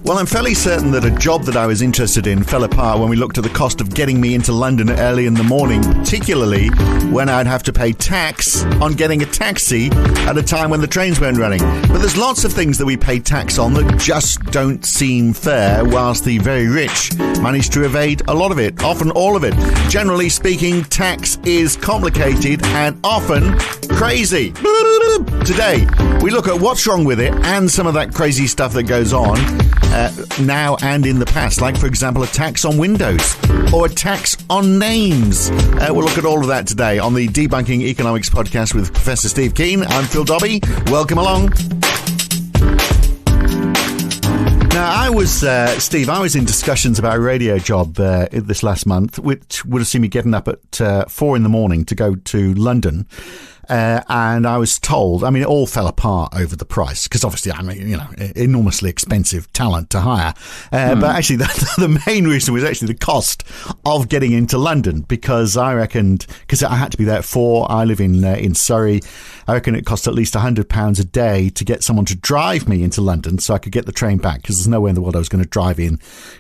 Well, I'm fairly certain that a job that I was interested in fell apart when we looked at the cost of getting me into London early in the morning, particularly when I'd have to pay tax on getting a taxi at a time when the trains weren't running. But there's lots of things that we pay tax on that just don't seem fair, whilst the very rich manage to evade a lot of it, often all of it. Generally speaking, tax is complicated and often crazy. Today, we look at what's wrong with it and some of that crazy stuff that goes on now and in the past, like, for example, a tax on windows or a tax on names. We'll look at all of that today on the Debunking Economics podcast with Professor Steve Keen. I'm Phil Dobbie. Welcome along. Now, I was in discussions about a radio job this last month, which would have seen me getting up at 4 in the morning to go to London. And I was told, I mean, it all fell apart over the price because obviously, I mean, you know, enormously expensive talent to hire. But actually, the main reason was actually the cost of getting into London, because I reckoned, because I had to be there at 4. I live in Surrey. I reckon it cost at least £100 a day to get someone to drive me into London so I could get the train back, because there's no way in the world I was going to drive in,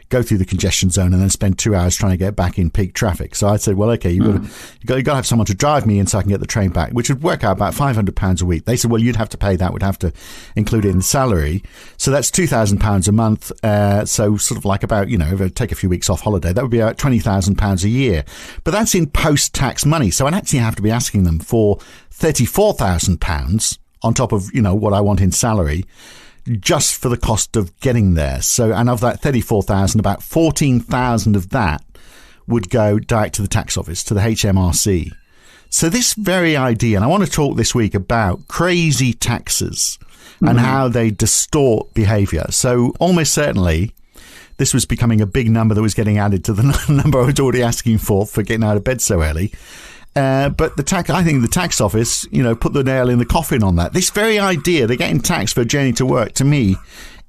go through the congestion zone and then spend 2 hours trying to get back in peak traffic. So I said, well, okay, you've got to have someone to drive me in so I can get the train back, which would work out about £500 a week. They said, well, you'd have to pay that, would have to include it in the salary. So that's £2,000 a month. So sort of like about, you know, if I take a few weeks off holiday, that would be about £20,000 a year. But that's in post-tax money. So I'd actually have to be asking them for £34,000 on top of, you know, what I want in salary, just for the cost of getting there. So, and of that 34,000, about 14,000 of that would go direct to the tax office, to the HMRC. So this very idea, and I want to talk this week about crazy taxes and how they distort behaviour. So almost certainly this was becoming a big number that was getting added to the number I was already asking for getting out of bed so early. But I think the tax office, you know, put the nail in the coffin on that. This very idea, they're getting taxed for a journey to work, to me,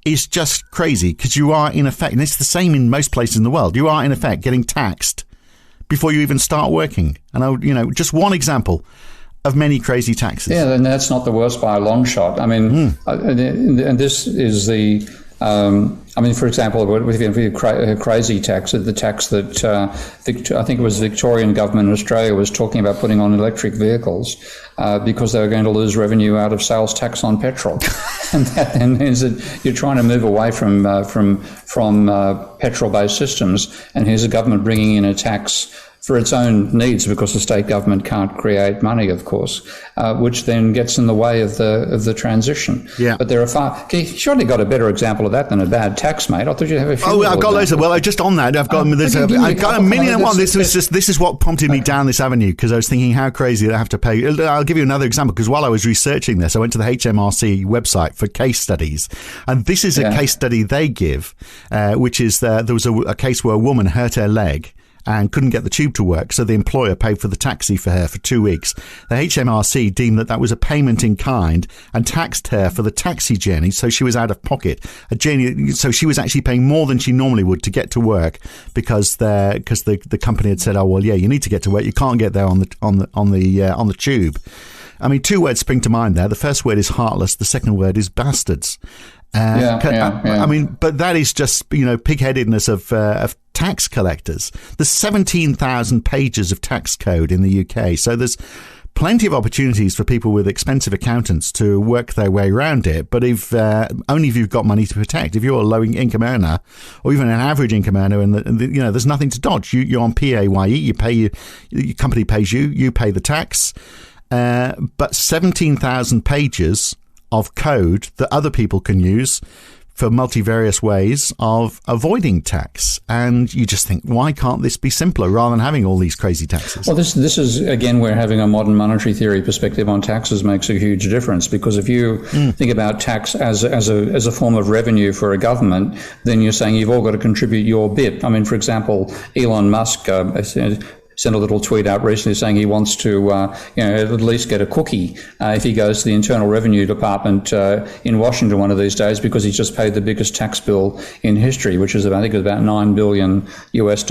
is just crazy, because you are in effect, and it's the same in most places in the world, you are in effect getting taxed before you even start working. And you know, just one example of many crazy taxes. Yeah, and that's not the worst by a long shot. I mean, and this is the. I mean, for example, with crazy tax, the tax that I think it was the Victorian government in Australia was talking about putting on electric vehicles because they were going to lose revenue out of sales tax on petrol, and that then means that you're trying to move away from petrol-based systems, and here's a government bringing in a tax for its own needs, because the state government can't create money, of course, which then gets in the way of the transition. Yeah. But there are you surely got a better example of that than a bad tax, mate. I thought you'd have a few. Oh, I've got loads of. Well, just on that, I've got a million and one. This is what prompted me down this avenue, because I was thinking how crazy that I have to pay. I'll give you another example, because while I was researching this, I went to the HMRC website for case studies, and this is a case study they give, which is there was a case where a woman hurt her leg and couldn't get the tube to work, so the employer paid for the taxi for her for 2 weeks. The HMRC deemed that was a payment in kind and taxed her for the taxi journey, so she was out of pocket. So she was actually paying more than she normally would to get to work, because the company had said, oh well, yeah, you need to get to work, you can't get there on the tube. I mean, 2 words spring to mind there. The first word is heartless. The second word is bastards. I mean, but that is just, you know, pig-headedness of tax collectors. There's 17,000 pages of tax code in the UK, so there's plenty of opportunities for people with expensive accountants to work their way around it. But if only if you've got money to protect. If you're a low income earner, or even an average income earner, and you know, there's nothing to dodge. You're on PAYE. You pay your company pays you. You pay the tax. But 17,000 pages of code that other people can use for multivarious ways of avoiding tax. And you just think, why can't this be simpler rather than having all these crazy taxes? Well, this is, again, where having a modern monetary theory perspective on taxes makes a huge difference, because if you think about tax as a form of revenue for a government, then you're saying you've all got to contribute your bit. I mean, for example, Elon Musk sent a little tweet out recently saying he wants to, at least get a cookie if he goes to the Internal Revenue Department in Washington one of these days, because he's just paid the biggest tax bill in history, which is about $9 billion US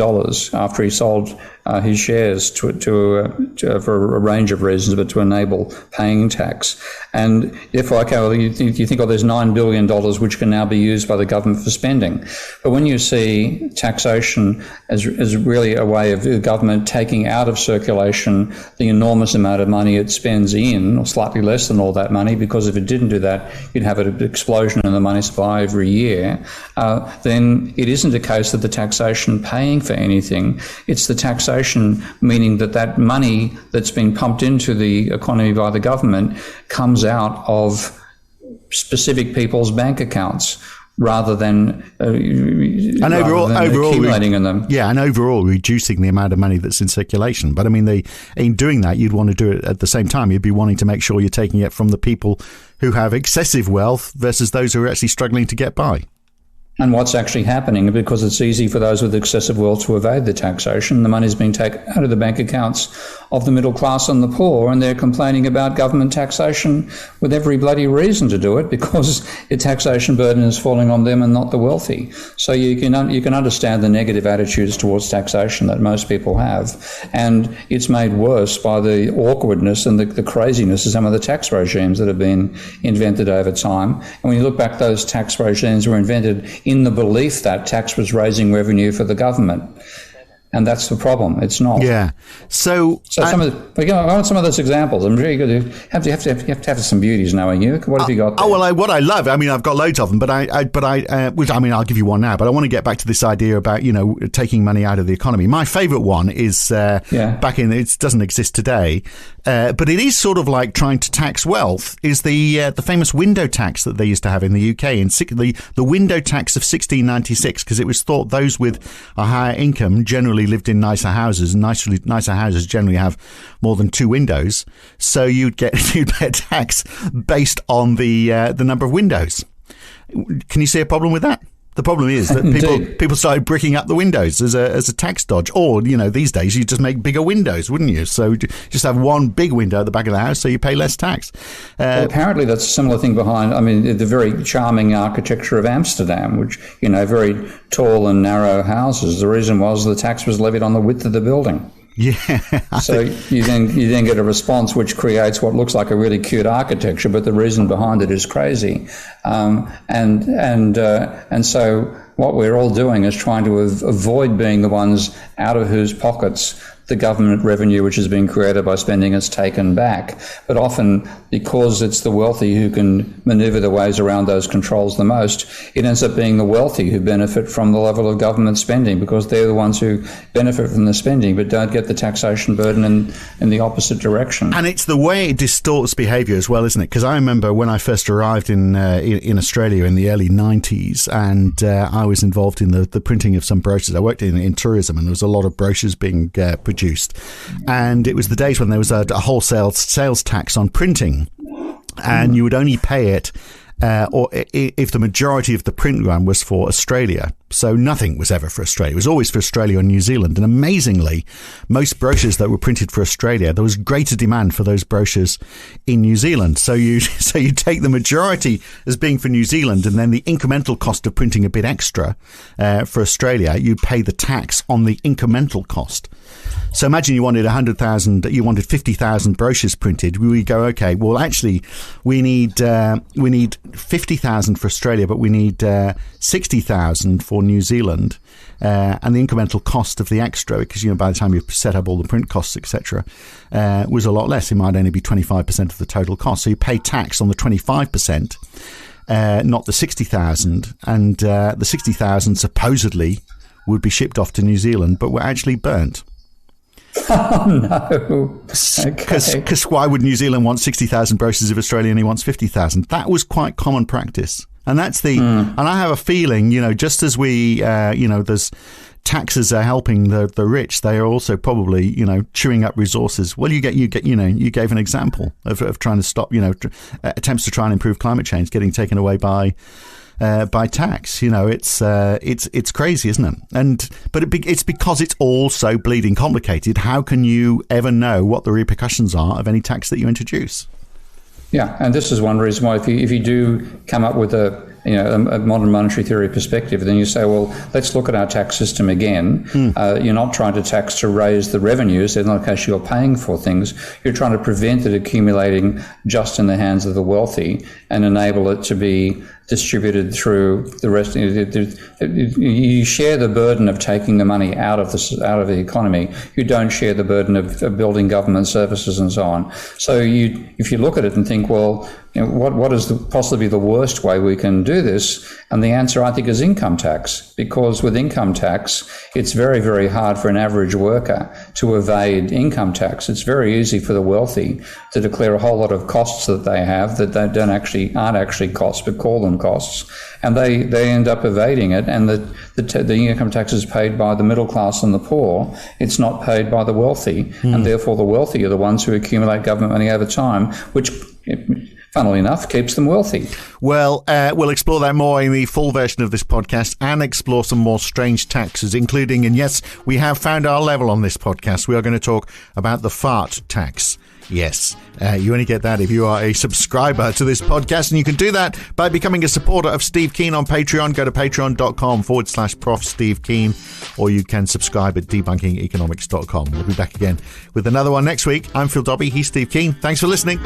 after he sold his shares for a range of reasons, but to enable paying tax. And if you think, there's $9 billion which can now be used by the government for spending. But when you see taxation as really a way of the government taking out of circulation the enormous amount of money it spends in, or slightly less than all that money, because if it didn't do that, you'd have an explosion in the money supply every year, then it isn't a case of the taxation paying for anything. It's the taxation meaning that money that's been pumped into the economy by the government comes out of specific people's bank accounts rather than accumulating in them. Yeah, and overall reducing the amount of money that's in circulation. But I mean, in doing that, you'd want to do it at the same time. You'd be wanting to make sure you're taking it from the people who have excessive wealth versus those who are actually struggling to get by. And what's actually happening, because it's easy for those with excessive wealth to evade the taxation, the money's being taken out of the bank accounts of the middle class and the poor, and they're complaining about government taxation with every bloody reason to do it, because the taxation burden is falling on them and not the wealthy. So you can understand the negative attitudes towards taxation that most people have, and it's made worse by the awkwardness and the craziness of some of the tax regimes that have been invented over time. And when you look back, those tax regimes were invented in the belief that tax was raising revenue for the government. And that's the problem. It's not. Yeah. I want some of those examples. I'm really good. You have to have some beauties now, you. What have you got there? What I love. I mean, I've got loads of them, but I'll give you one now. But I want to get back to this idea about taking money out of the economy. My favourite one is back in. It doesn't exist today, but it is sort of like trying to tax wealth. Is the famous window tax that they used to have in the UK, and the window tax of 1696, because it was thought those with a higher income generally lived in nicer houses, and nicer houses generally have more than two windows, so you'd pay a tax based on the number of windows. Can you see a problem with that? The problem is that people started bricking up the windows as a tax dodge. Or, these days you just make bigger windows, wouldn't you? So just have one big window at the back of the house so you pay less tax. Well, apparently that's a similar thing behind, the very charming architecture of Amsterdam, which, very tall and narrow houses. The reason was the tax was levied on the width of the building. Yeah. So you then get a response which creates what looks like a really cute architecture, but the reason behind it is crazy. And so what we're all doing is trying to avoid being the ones out of whose pockets the government revenue which has been created by spending is taken back. But often, because it's the wealthy who can maneuver their ways around those controls the most, it ends up being the wealthy who benefit from the level of government spending, because they're the ones who benefit from the spending but don't get the taxation burden in the opposite direction. And it's the way it distorts behaviour as well, isn't it? Because I remember when I first arrived in Australia in the early 90s, and I was involved in the printing of some brochures. I worked in tourism, and there was a lot of brochures being produced. And it was the days when there was a wholesale sales tax on printing, and you would only pay it or if the majority of the print run was for Australia. So nothing was ever for Australia. It was always for Australia and New Zealand. And amazingly, most brochures that were printed for Australia, there was greater demand for those brochures in New Zealand. So you take the majority as being for New Zealand, and then the incremental cost of printing a bit extra for Australia, you pay the tax on the incremental cost. So imagine you wanted 100,000, you wanted 50,000 brochures printed. We go, okay, well, actually, we need 50,000 for Australia, but we need 60,000 for New Zealand, and the incremental cost of the extra, because by the time you set up all the print costs, etc., was a lot less. It might only be 25% of the total cost. So you pay tax on the 25%, not the 60,000, and the 60,000 supposedly would be shipped off to New Zealand, but were actually burnt. Oh, no. Because why would New Zealand want 60,000 brochures if Australia only wants 50,000? That was quite common practice. And that's and I have a feeling, just as we, there's taxes are helping the rich, they are also probably, chewing up resources. Well, you gave an example of trying to stop, attempts to try and improve climate change getting taken away by tax. It's crazy, isn't it? But it's because it's all so bleeding complicated. How can you ever know what the repercussions are of any tax that you introduce? Yeah, and this is one reason why if you do come up with a a modern monetary theory perspective, then you say, well, let's look at our tax system again. You're not trying to tax to raise the revenues. In that case, you're paying for things. You're trying to prevent it accumulating just in the hands of the wealthy and enable it to be distributed through the rest. You share the burden of taking the money out of the economy. You don't share the burden of building government services and so on. So if you look at it and think, well, what is possibly the worst way we can do this? And the answer, I think, is income tax, because with income tax, it's very, very hard for an average worker to evade income tax. It's very easy for the wealthy to declare a whole lot of costs that they have that they aren't actually costs, but call them costs, and they end up evading it. And the income tax is paid by the middle class and the poor. It's not paid by the wealthy, and therefore the wealthy are the ones who accumulate government money over time, which, funnily enough, keeps them wealthy. Well, we'll explore that more in the full version of this podcast and explore some more strange taxes, including, and yes, we have found our level on this podcast. We are going to talk about the fart tax. Yes, you only get that if you are a subscriber to this podcast, and you can do that by becoming a supporter of Steve Keen on Patreon. Go to patreon.com/Prof Steve Keen, or you can subscribe at debunkingeconomics.com. We'll be back again with another one next week. I'm Phil Dobbie. He's Steve Keen. Thanks for listening.